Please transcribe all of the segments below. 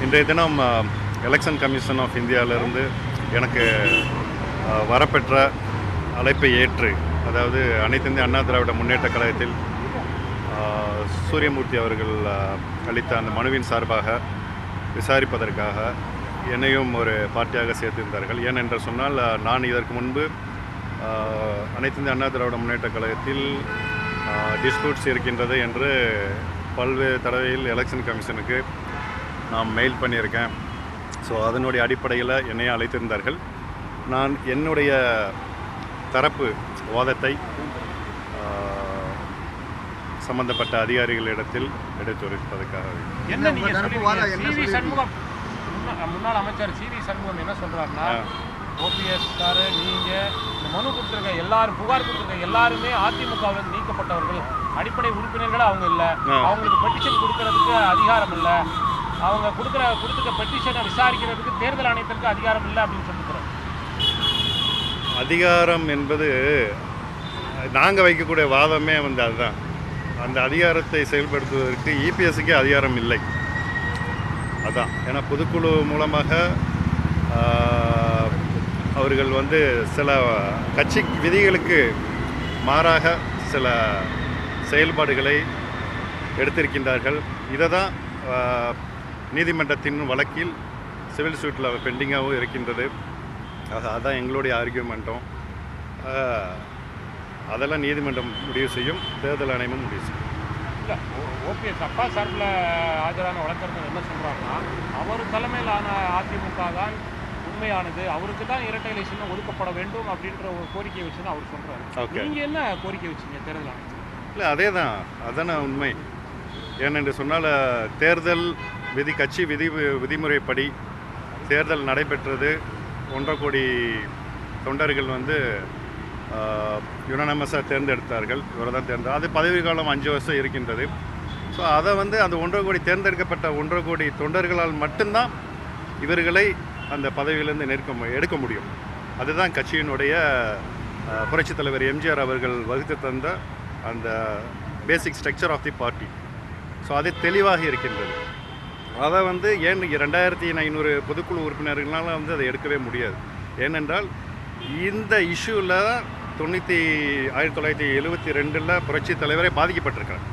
இன்றைய தினம் election commission of இந்தியாவிலிருந்து எனக்கு வரப்பெற்ற அழைப்பை ஏற்று, அதாவது அனைத்து இந்திய அண்ணா திராவிட முன்னேற்ற கழகத்தில் சூரியமூர்த்தி அவர்கள் அளித்த அந்த மனுவின் சார்பாக விசாரிப்பதற்காக என்னையும் ஒரு பார்ட்டியாக சேர்த்திருந்தார்கள். ஏனென்று சொன்னால், நான் இதற்கு முன்பு அனைத்து இந்திய அண்ணா திராவிட முன்னேற்ற கழகத்தில் டிஸ்பியூட்ஸ் இருக்கின்றது என்று பல்வேறு தடவையில் எலெக்ஷன் கமிஷனுக்கு நான் மெயில் பண்ணியிருக்கேன். ஸோ அதனுடைய அடிப்படையில் என்னையும் அழைத்திருந்தார்கள். நான் என்னுடைய தரப்பு வாதத்தை சம்பந்தப்பட்ட அதிகாரிகளிடத்தில் எடுத்துரைப்பதற்காக. முன்னாள் அமைச்சர் சி.வி. சண்முகம் என்ன சொல்றாருன்னா, ஓபிஎஸ் சார், நீங்க இந்த மனு கொடுத்துருக்க எல்லாரும், புகார் கொடுத்துருக்க எல்லாருமே அதிமுகவில் நீக்கப்பட்டவர்கள், அடிப்படை உறுப்பினர்கள் அவங்க இல்லை, அவங்களுக்கு பெட்டிஷன் கொடுக்கறதுக்கு அதிகாரம் இல்லை, அவங்க கொடுத்துருக்க பெட்டிஷனை விசாரிக்கிறதுக்கு தேர்தல் ஆணையத்திற்கு அதிகாரம் இல்லை அப்படின்னு சொல்லிக்கிறோம். அதிகாரம் என்பது நாங்கள் வைக்கக்கூடிய வாதமே அதுதான். அந்த அதிகாரத்தை செயல்படுத்துவதற்கு இபிஎஸ்க்கே அதிகாரம் இல்லை. அதான், ஏன்னா பொதுக்குழு மூலமாக அவர்கள் சில கட்சி விதிகளுக்கு மாறாக சில செயல்பாடுகளை எடுத்திருக்கின்றார்கள். இதை தான் நீதிமன்றத்தின் வழக்கில் சிவில் சூட்டில் பெண்டிங்காகவும் இருக்கின்றது. அதுதான் எங்களுடைய ஆர்கியூமெண்ட்டும். அதெல்லாம் நீதிமன்றம் முடிவு செய்யும், தேர்தல் ஆணையமும் முடிவு செய்யும். இல்லை, ஓபிஎஸ் அப்பா சார்பில் ஆஜரான வழக்கறிஞர் என்ன சொல்கிறாங்கன்னா, அவர் தலைமையிலான அதிமுக தான் உண்மையானது, அவருக்கு தான் இரட்டை எலெக்ஷன் ஒதுக்கப்பட வேண்டும் அப்படின்ற ஒரு கோரிக்கை வச்சு தான் அவர் சொல்கிறாரு. நீங்கள் என்ன கோரிக்கை வச்சிங்க தேர்தல் ஆணையம்? இல்லை, அதே தான், அதான உண்மை. ஏனென்று சொன்னால், தேர்தல் கட்சி விதிமுறைப்படி தேர்தல் நடைபெற்றது. 1.5 கோடி தொண்டர்கள் யுனானமஸாக தேர்ந்தெடுத்தார்கள். இவரை தான் அது பதவி காலம் 5 வருஷம் இருக்கின்றது. ஸோ அதை அந்த 1.5 கோடி தேர்ந்தெடுக்கப்பட்ட 1.5 கோடி தொண்டர்களால் மட்டும்தான் இவர்களை அந்த பதவியிலேருந்து எடுக்க முடியும். அதுதான் கட்சியினுடைய புரட்சித் தலைவர் எம்ஜிஆர் அவர்கள் வகுத்து தந்த அந்த basic structure of the party. So அது தெளிவாக இருக்கின்றது. அதை ஏன் 2500 பொதுக்குழு உறுப்பினர்களால் அதை எடுக்கவே முடியாது. ஏனென்றால் இந்த இஷ்யூவில் 1972 புரட்சி தலைவரை பாதிக்கப்பட்டிருக்கிறார்.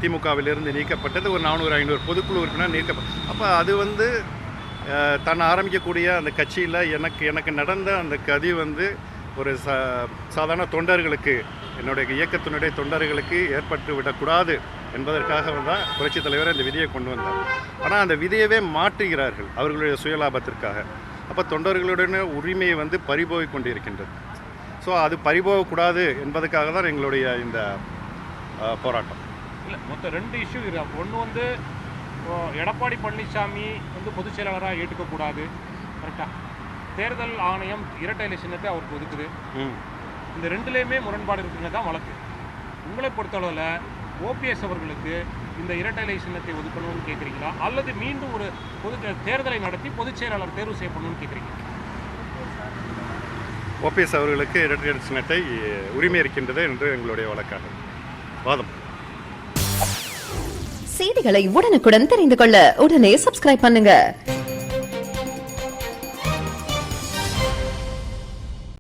திமுகவிலிருந்து நீக்கப்பட்டது ஒரு 400-500 பொதுக்குழு உறுப்பினர் நீக்கப்பட்ட. அப்போ அது தன்னை ஆரம்பிக்கக்கூடிய அந்த கட்சியில் எனக்கு நடந்த அந்த கதி ஒரு சாதாரண தொண்டர்களுக்கு, என்னுடைய இயக்கத்தினுடைய தொண்டர்களுக்கு ஏற்பட்டு விடக்கூடாது என்பதற்காக தான் புரட்சி தலைவர் இந்த விதியை கொண்டு வந்தார். ஆனால் அந்த விதியவே மாற்றுகிறார்கள் அவர்களுடைய சுயலாபத்திற்காக. அப்போ தொண்டர்களுடைய உரிமையை பறிபோய் கொண்டிருக்கின்றது. ஸோ அது பறிபோகக்கூடாது என்பதற்காக தான் எங்களுடைய இந்த போராட்டம். இல்லை, மொத்தம் 2 இஷ்யூ இருக்கு. ஒன்று எடப்பாடி பழனிசாமி பொதுச் செயலாளராக ஏற்றுக்கக்கூடாது, கரெக்டாக. தேர்தல் ஆணையம் இரட்டை எலெக்ஷனத்தை அவருக்கு ஒதுக்குது. இந்த 2லேயுமே முரண்பாடு இருக்குங்க தான் வழக்கு. உங்களை பொறுத்தளவில் ஓபிஎஸ் அவர்களுக்கு இந்த இரட்டை எலெக்ஷனத்தை ஒதுக்கணும்னு கேட்குறீங்களா, அல்லது மீண்டும் ஒரு தேர்தலை நடத்தி பொதுச் செயலாளர் தேர்வு செய்யப்படணும்னு கேட்குறீங்க? ஓபிஎஸ் அவர்களுக்கு இரட்டை எலெக்ஷனத்தை உரிமை இருக்கின்றது என்று எங்களுடைய வழக்காக வாதம். செய்திகளை உடனுக்குடன் தெரிந்து கொள்ள உடனே சப்ஸ்கிரைப் பண்ணுங்க.